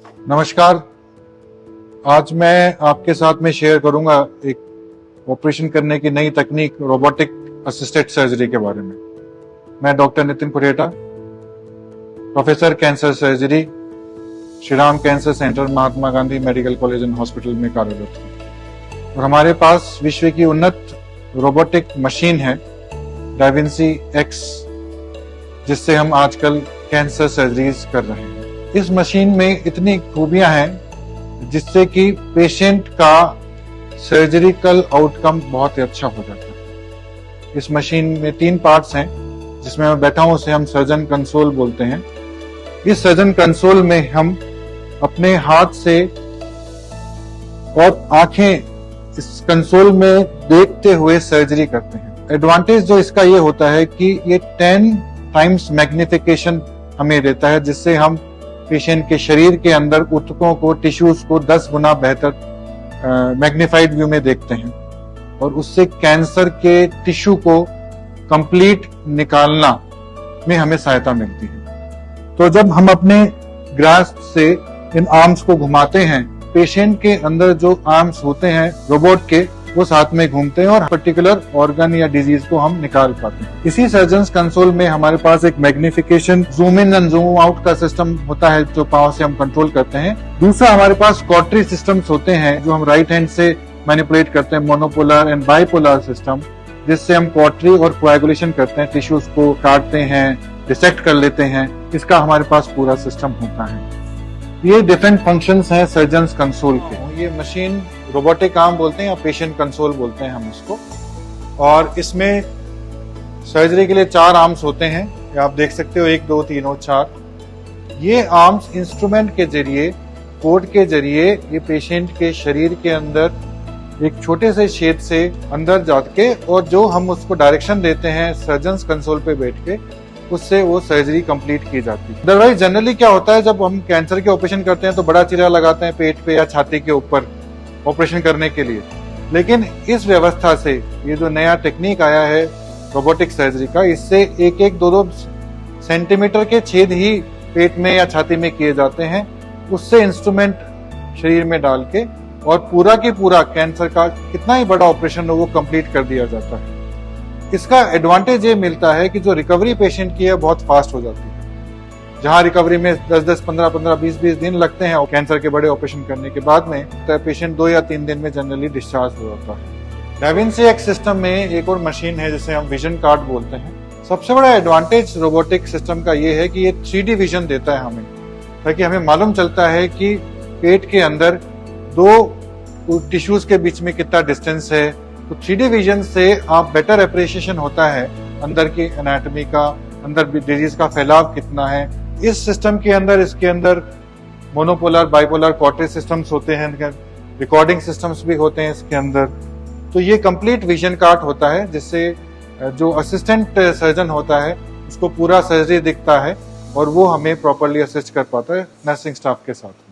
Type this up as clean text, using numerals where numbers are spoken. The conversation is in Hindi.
नमस्कार। आज मैं आपके साथ में शेयर करूंगा एक ऑपरेशन करने की नई तकनीक रोबोटिक असिस्टेड सर्जरी के बारे में। मैं doctor Nitin Pureta, professor cancer surgery, Shri Ram cancer centre, Mahatma Gandhi medical college and hospital में कार्यरत हूँ। और हमारे पास विश्व की उन्नत रोबोटिक मशीन है डाविंसी एक्स, जिससे हम आजकल कैंसर सर्जरीज कर रहे हैं। इस मशीन में इतनी खूबियां हैं जिससे कि पेशेंट का सर्जिकल आउटकम बहुत ही अच्छा हो जाता है। इस मशीन में 3 पार्ट्स हैं, जिसमें मैं बैठा हूं उसे हम सर्जन कंसोल बोलते हैं। इस सर्जन कंसोल में हम अपने हाथ से और आंखें इस कंसोल में देखते हुए सर्जरी करते हैं। एडवांटेज जो इसका ये होता है कि ये 10 टाइम्स मैग्निफिकेशन हमें देता है, जिससे हम पेशेंट के शरीर के अंदर ऊतकों को, टिश्यूज को 10 गुना बेहतर मैग्निफाइड व्यू में देखते हैं और उससे कैंसर के टिश्यू को कंप्लीट निकालना में हमें सहायता मिलती है। तो जब हम अपने ग्रास्प से इन आर्म्स को घुमाते हैं, पेशेंट के अंदर जो आर्म्स होते हैं रोबोट के, वो साथ में घूमते हैं और पर्टिकुलर ऑर्गन या डिजीज को हम निकाल पाते हैं। इसी सर्जन्स कंसोल में हमारे पास एक magnification, zoom in and zoom out का सिस्टम होता है जो पावर से हम कंट्रोल करते हैं। दूसरा, हमारे पास कॉटरी सिस्टम्स होते हैं जो हम राइट हैंड से मैनिपुलेट करते हैं, मोनोपोलर एंड बाइपोलर सिस्टम, जिससे हम कॉटरी और कोएगुलेशन करते हैं, टिश्यूज को काटते हैं, डिसेक्ट कर लेते हैं। इसका हमारे पास पूरा सिस्टम होता है। ये डिफरेंट फंक्शंस हैं सर्जन्स कंसोल के। ये मशीन रोबोटिक आर्म बोलते हैं या पेशेंट कंसोल बोलते हैं हम इसको। और इसमें सर्जरी के लिए 4 आर्म्स होते हैं, ये आप देख सकते हो, 1 2 3 और 4। ये आर्म्स इंस्ट्रूमेंट के जरिए, कोड के जरिए, ये पेशेंट के शरीर के अंदर एक छोटे से छेद से अंदर जाके, और जो हम उसको डायरेक्शन देते हैं सर्जन्स कंसोल पे बैठ के, उससे वो सर्जरी कंप्लीट की जाती है। अदरवाइज जनरली क्या होता है, जब हम कैंसर के ऑपरेशन करते हैं तो बड़ा चीरा लगाते हैं पेट पे या छाती के ऊपर ऑपरेशन करने के लिए। लेकिन इस व्यवस्था से, ये जो नया टेक्निक आया है रोबोटिक सर्जरी का, इससे 1 2 सेंटीमीटर के छेद ही पेट में या छाती में किए जाते हैं। उससे इंस्ट्रूमेंट शरीर में डाल के और पूरा की पूरा कैंसर का कितना ही बड़ा ऑपरेशन हो वो कंप्लीट कर दिया जाता है। इसका एडवांटेज ये मिलता है कि जो रिकवरी पेशेंट की है बहुत फास्ट हो जाती है। जहां रिकवरी में 10 15 20 दिन लगते हैं कैंसर के बड़े ऑपरेशन करने के बाद में, तो पेशेंट 2 या 3 दिन में जनरली डिस्चार्ज हो जाता है। डाविंसी एक्स सिस्टम में एक और मशीन है जिसे हम विजन कार्ड बोलते हैं। सबसे बड़ा एडवांटेज रोबोटिक सिस्टम का ये है कि ये 3D विजन देता है हमें, ताकि हमें मालूम चलता है कि पेट के अंदर 2 टिश्यूज के बीच में कितना डिस्टेंस है। तो 3D विजन से आप बेटर अप्रिशिएशन होता है अंदर की एनाटॉमी का, अंदर डिजीज का फैलाव कितना है। इस सिस्टम के अंदर, इसके अंदर मोनोपोलर, बाइपोलर, कॉटरी सिस्टम्स होते हैं, रिकॉर्डिंग सिस्टम्स भी होते हैं इसके अंदर। तो ये कंप्लीट विजन कार्ट होता है, जिससे जो असिस्टेंट सर्जन होता है उसको पूरा सर्जरी दिखता है और वो हमें प्रॉपर्ली असिस्ट कर पाता है नर्सिंग स्टाफ के साथ।